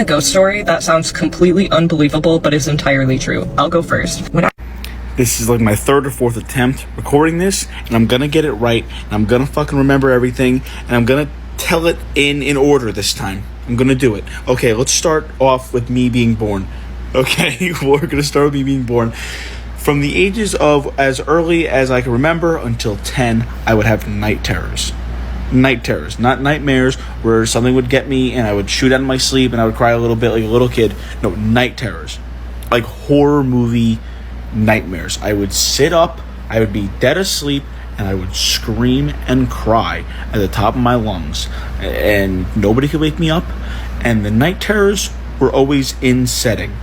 A ghost story that sounds completely unbelievable but is entirely true. I'll go first. This is like my third or fourth attempt recording this, and I'm gonna get it right, and I'm gonna fucking remember everything, and I'm gonna tell it in order this time. I'm gonna do it. Okay, let's start off with me being born. Okay, we're gonna start with me being born. From the ages of as early as I can remember until 10, I would have night terrors. Night terrors, not nightmares where something would get me and I would shoot out of my sleep and I would cry a little bit like a little kid. No, night terrors. Like horror movie nightmares. I would sit up, I would be dead asleep, and I would scream and cry at the top of my lungs. And nobody could wake me up. And the night terrors were always in setting.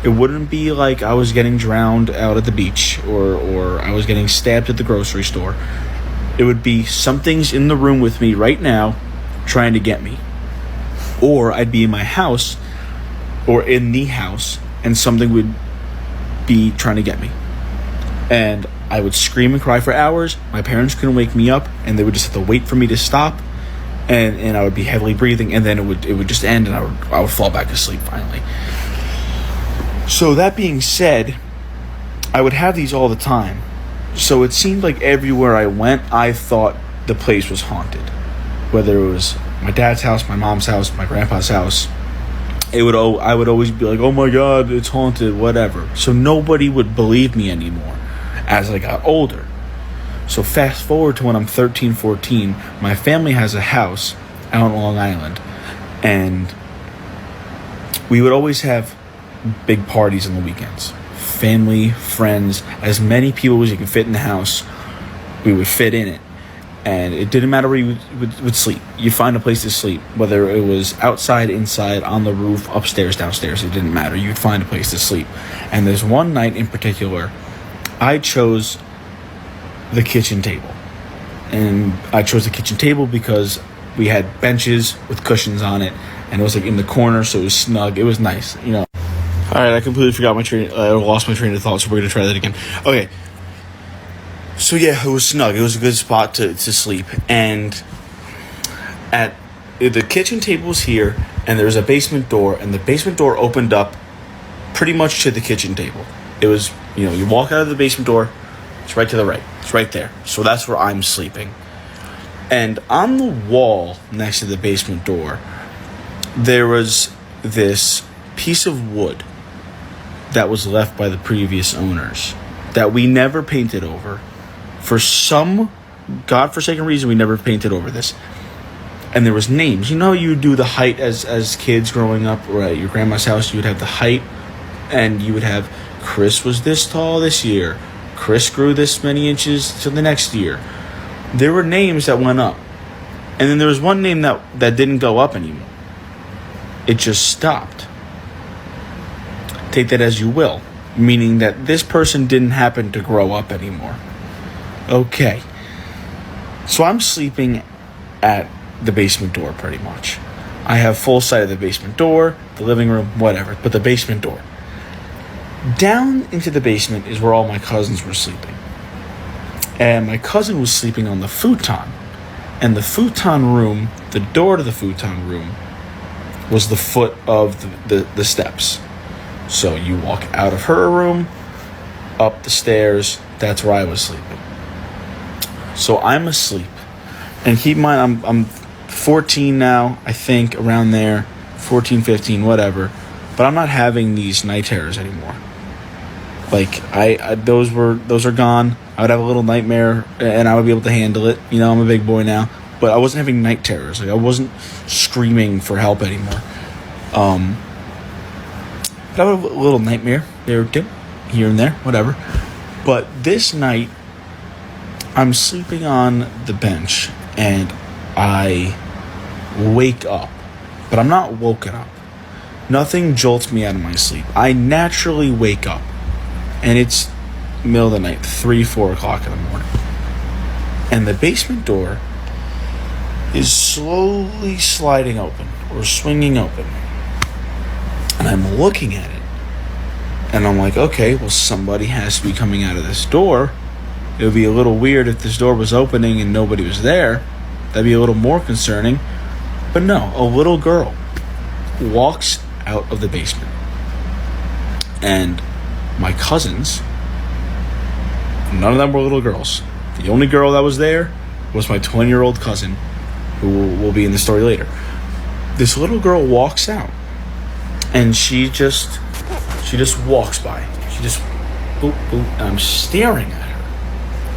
It wouldn't be like I was getting drowned out at the beach or I was getting stabbed at the grocery store. It would be something's in the room with me right now trying to get me. Or I'd be in my house or in the house and something would be trying to get me. And I would scream and cry for hours. My parents couldn't wake me up and they would just have to wait for me to stop. And I would be heavily breathing and then it would just end and I would fall back asleep finally. So that being said, I would have these all the time. So it seemed like everywhere I went, I thought the place was haunted. Whether it was my dad's house, my mom's house, my grandpa's house, I would always be like, oh my God, it's haunted, whatever. So nobody would believe me anymore as I got older. So fast forward to when I'm 13, 14, my family has a house out on Long Island. And we would always have big parties on the weekends. Family, friends, as many people as you can fit in the house, we would fit in it. And it didn't matter where you would sleep. You'd find a place to sleep, whether it was outside, inside, on the roof, upstairs, downstairs, it didn't matter. You'd find a place to sleep. And there's one night in particular, I chose the kitchen table. And I chose the kitchen table because we had benches with cushions on it, and it was like in the corner, so it was snug. It was nice, you know. All right, I completely forgot I lost my train of thought, so we're going to try that again. Okay. So, yeah, it was snug. It was a good spot to sleep. And at the kitchen table was here, and there was a basement door, and the basement door opened up pretty much to the kitchen table. It was, you walk out of the basement door, it's right to the right. It's right there. So that's where I'm sleeping. And on the wall next to the basement door, there was this piece of wood that was left by the previous owners that we never painted over. For some godforsaken reason, we never painted over this. And there was names. You know, you do the height as kids growing up, or at your grandma's house, you would have the height, and you would have Chris was this tall this year. Chris grew this many inches to the next year. There were names that went up. And then there was one name that didn't go up anymore. It just stopped. Take that as you will, meaning that this person didn't happen to grow up anymore. Okay. So I'm sleeping at the basement door pretty much. I have full sight of the basement door, the living room, whatever, but the basement door. Down into the basement is where all my cousins were sleeping. And my cousin was sleeping on the futon. And the futon room, the door to the futon room, was the foot of the steps. So you walk out of her room, up the stairs, that's where I was sleeping. So I'm asleep. And keep in mind, I'm 14 now, I think, around there. 14, 15, whatever. But I'm not having these night terrors anymore. Like, those are gone. I would have a little nightmare, and I would be able to handle it. I'm a big boy now. But I wasn't having night terrors. Like, I wasn't screaming for help anymore. But I would have a little nightmare there too, here and there, whatever. But this night, I'm sleeping on the bench, and I wake up. But I'm not woken up. Nothing jolts me out of my sleep. I naturally wake up. And it's middle of the night, 3, 4 o'clock in the morning. And the basement door is slowly sliding open or swinging open. And I'm looking at it. And I'm like, okay, well, somebody has to be coming out of this door. It would be a little weird if this door was opening and nobody was there. That'd be a little more concerning. But no, a little girl walks out of the basement. And my cousins, none of them were little girls. The only girl that was there was my 20-year-old cousin, who will be in the story later. This little girl walks out, and she just walks by. She just boop, boop, and I'm staring at her.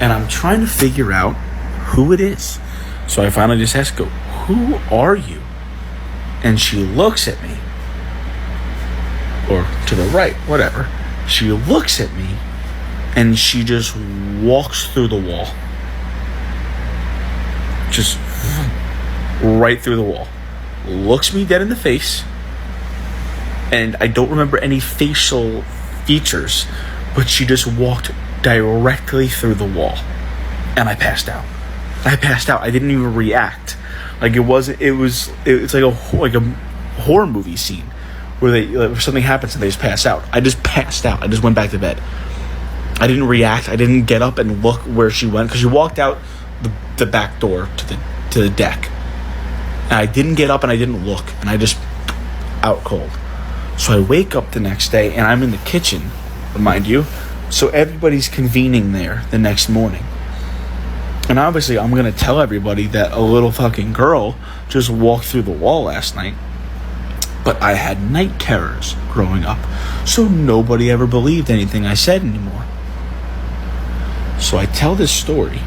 And I'm trying to figure out who it is. So I finally just ask her, who are you? And she looks at me. Or to the right, whatever. She looks at me, and she just walks through the wall. Just right through the wall. Looks me dead in the face. And I don't remember any facial features, but she just walked directly through the wall. And I passed out. I didn't even react. Like it's like a horror movie scene where something happens and they just pass out. I just passed out. I just went back to bed. I didn't react. I didn't get up and look where she went, because she walked out the back door to the deck. And I didn't get up and I didn't look, and I just out cold. So I wake up the next day and I'm in the kitchen, mind you. So everybody's convening there the next morning. And obviously I'm going to tell everybody that a little fucking girl just walked through the wall last night. But I had night terrors growing up, so nobody ever believed anything I said anymore. So I tell this story,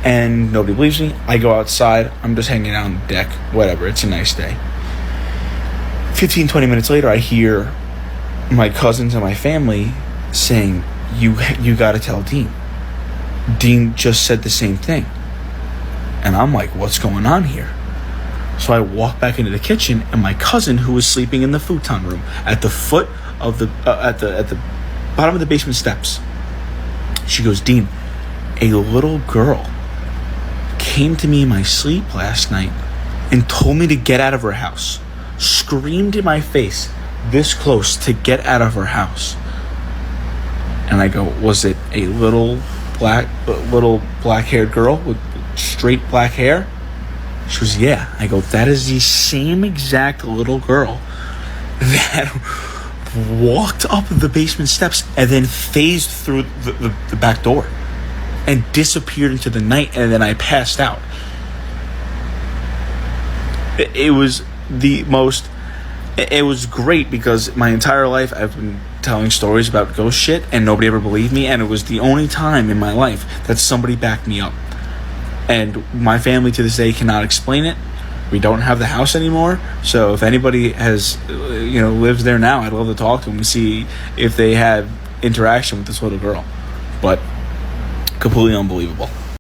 and nobody believes me. I go outside, I'm just hanging out on the deck, whatever, it's a nice day. 15-20 minutes later, I hear my cousins and my family saying, you gotta tell Dean. Dean just said the same thing. And I'm like, what's going on here? So I walk back into the kitchen, and my cousin, who was sleeping in the futon room at the foot of the at the bottom of the basement steps, she goes, Dean, a little girl came to me in my sleep last night and told me to get out of her house. Screamed in my face this close to get out of her house. And I go, was it a little black-haired girl with straight black hair? She goes, yeah. I go, that is the same exact little girl that walked up the basement steps and then phased through the back door and disappeared into the night, and then I passed out. It was great, because my entire life I've been telling stories about ghost shit and nobody ever believed me, and it was the only time in my life that somebody backed me up. And my family to this day cannot explain it. We don't have the house anymore, so if anybody has, lives there now, I'd love to talk to them and see if they had interaction with this little girl. But completely unbelievable.